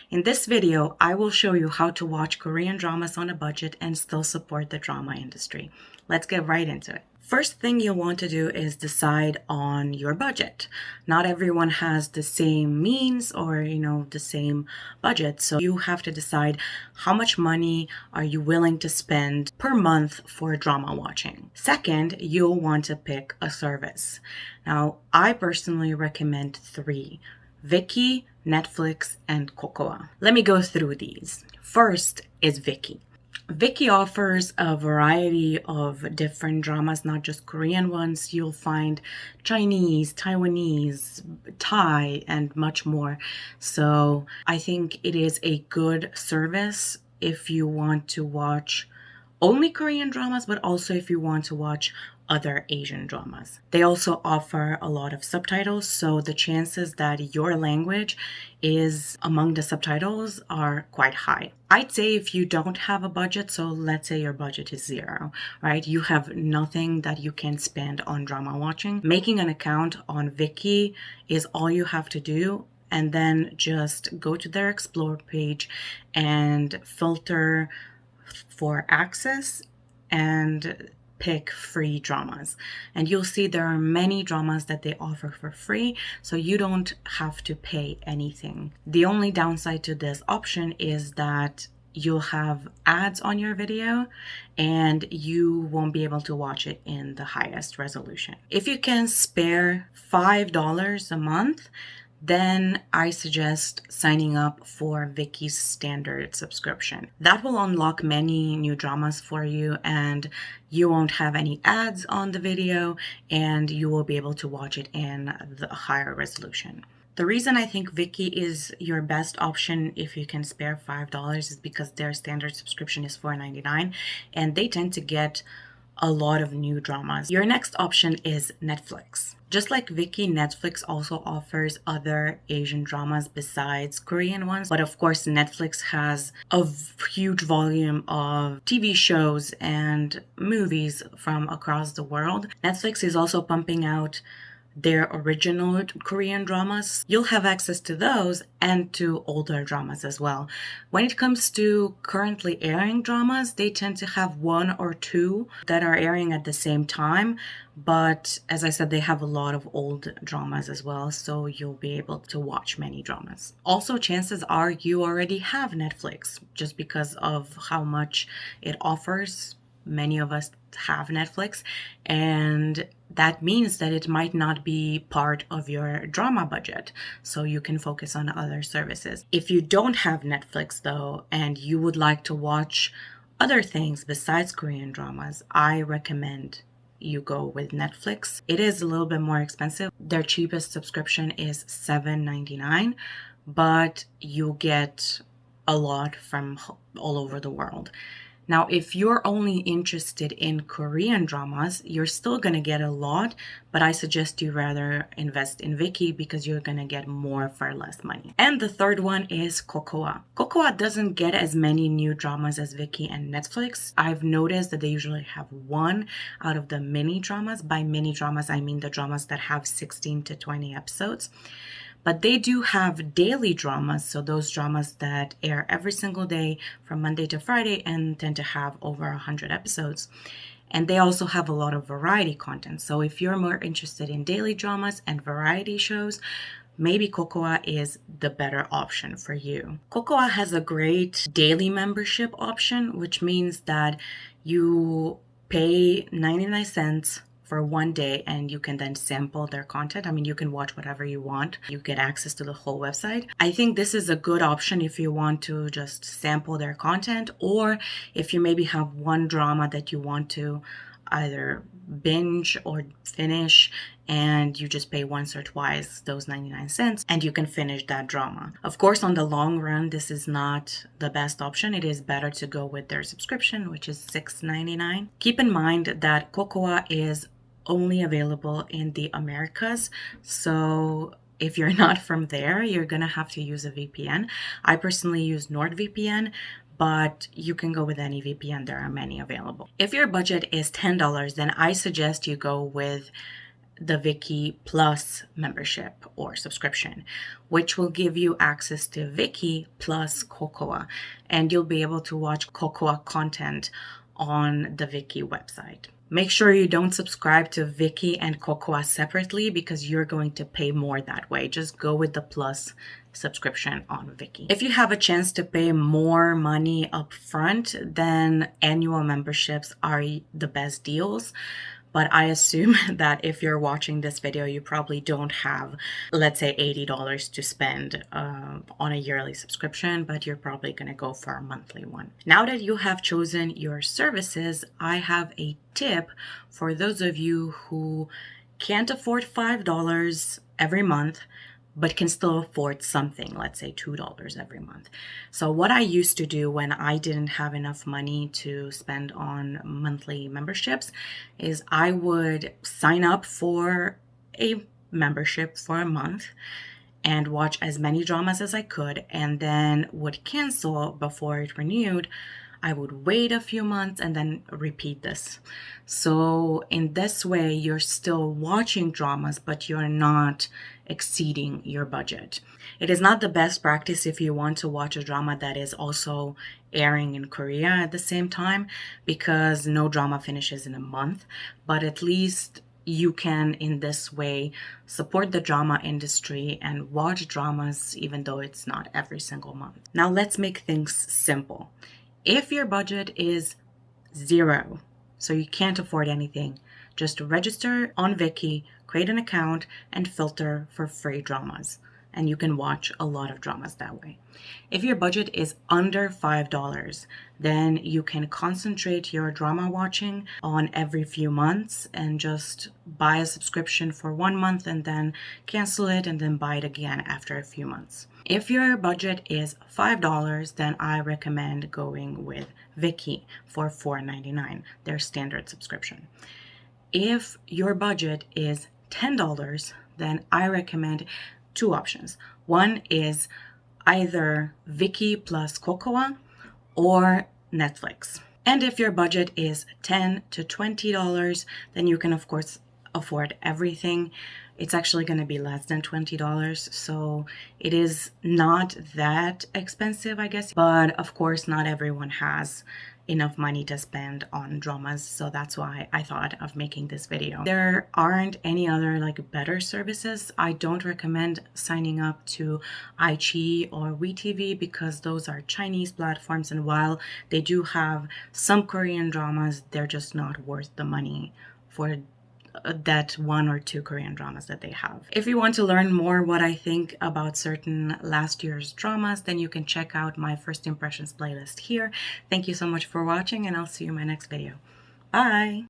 In this video, I will show you how to watch Korean dramas on a budget and still support the drama industry. Let's get right into it. First thing you'll want to do is decide on your budget. Not everyone has the same means or, the same budget. So you have to decide how much money are you willing to spend per month for drama watching. Second, you'll want to pick a service. Now, I personally recommend 3: Viki, Netflix, and Cocoa. Let me go through these. First is Viki. Viki offers a variety of different dramas, not just Korean ones. You'll find Chinese, Taiwanese, Thai, and much more. So I think it is a good service if you want to watch only Korean dramas, but also if you want to watch other Asian dramas. They also offer a lot of subtitles, so the chances that your language is among the subtitles are quite high. I'd say if you don't have a budget, so let's say your budget is 0, right? You have nothing that you can spend on drama watching. Making an account on Viki is all you have to do, and then just go to their Explore page and filter for access and pick free dramas, and you'll see there are many dramas that they offer for free, so you don't have to pay anything. The only downside to this option is that you'll have ads on your video and you won't be able to watch it in the highest resolution. If you can spare $5 a month, then I suggest signing up for Viki's standard subscription. That will unlock many new dramas for you, and you won't have any ads on the video, and you will be able to watch it in the higher resolution. The reason I think Viki is your best option if you can spare $5 is because their standard subscription is $4.99, and they tend to get a lot of new dramas. Your next option is Netflix. Just like Viki, Netflix also offers other Asian dramas besides Korean ones. But of course, Netflix has a huge volume of TV shows and movies from across the world. Netflix is also pumping out their original Korean dramas. You'll have access to those and to older dramas as well. When it comes to currently airing dramas, they tend to have 1 or 2 that are airing at the same time. But as I said, they have a lot of old dramas as well, so you'll be able to watch many dramas. Also, chances are you already have Netflix just because of how much it offers. Many of us have Netflix, and that means that it might not be part of your drama budget, so you can focus on other services. If you don't have Netflix though, and you would like to watch other things besides Korean dramas, I recommend you go with Netflix. It is a little bit more expensive. Their cheapest subscription is $7.99, but you get a lot from all over the world. Now, if you're only interested in Korean dramas, you're still going to get a lot, but I suggest you rather invest in Viki because you're going to get more for less money. And the third one is Cocoa. Cocoa doesn't get as many new dramas as Viki and Netflix. I've noticed that they usually have 1 out of the mini dramas. By mini dramas, I mean the dramas that have 16 to 20 episodes. But they do have daily dramas, so those dramas that air every single day from Monday to Friday and tend to have over 100 episodes. And they also have a lot of variety content. So if you're more interested in daily dramas and variety shows, maybe Cocoa is the better option for you. Cocoa has a great daily membership option, which means that you pay 99 cents for 1 day and you can then sample their content. I mean, you can watch whatever you want. You get access to the whole website. I think this is a good option if you want to just sample their content, or if you maybe have one drama that you want to either binge or finish, and you just pay once or twice those 99 cents and you can finish that drama. Of course, on the long run, this is not the best option. It is better to go with their subscription, which is $6.99. Keep in mind that Cocoa is only available in the Americas, so if you're not from there, you're gonna have to use a VPN. I personally use NordVPN, but you can go with any VPN. There are many available. If your budget is $10, then I suggest you go with the Viki Plus membership or subscription, which will give you access to Viki plus Kokoa, and you'll be able to watch Kokoa content on the Viki website. Make sure you don't subscribe to Viki and Kokoa separately because you're going to pay more that way. Just go with the Plus subscription on Viki. If you have a chance to pay more money up front, then annual memberships are the best deals. But I assume that if you're watching this video, you probably don't have, let's say, $80 to spend on a yearly subscription, but you're probably going to go for a monthly one. Now that you have chosen your services, I have a tip for those of you who can't afford $5 every month, but can still afford something, let's say $2 every month. So what I used to do when I didn't have enough money to spend on monthly memberships is I would sign up for a membership for a month and watch as many dramas as I could, and then would cancel before it renewed. I would wait a few months and then repeat this. So in this way, you're still watching dramas, but you're not exceeding your budget. It is not the best practice if you want to watch a drama that is also airing in Korea at the same time, because no drama finishes in a month, but at least you can in this way support the drama industry and watch dramas even though it's not every single month. Now let's make things simple. If your budget is zero, so you can't afford anything, just register on Viki, create an account, and filter for free dramas. And you can watch a lot of dramas that way. If your budget is under $5, then you can concentrate your drama watching on every few months and just buy a subscription for 1 month and then cancel it and then buy it again after a few months. If your budget is $5, then I recommend going with Viki for $4.99, their standard subscription. If your budget is $10, then I recommend two options. One is either Viki plus Kokoa or Netflix. And if your budget is $10 to $20, then you can of course afford everything. It's actually going to be less than $20, so it is not that expensive, I guess. But of course, not everyone has enough money to spend on dramas, so that's why I thought of making this video. There aren't any other better services. I don't recommend signing up to iQIYI or WeTV because those are Chinese platforms, and while they do have some Korean dramas, they're just not worth the money for that 1 or 2 Korean dramas that they have. If you want to learn more what I think about certain last year's dramas, then you can check out my first impressions playlist here. Thank you so much for watching, and I'll see you in my next video. Bye!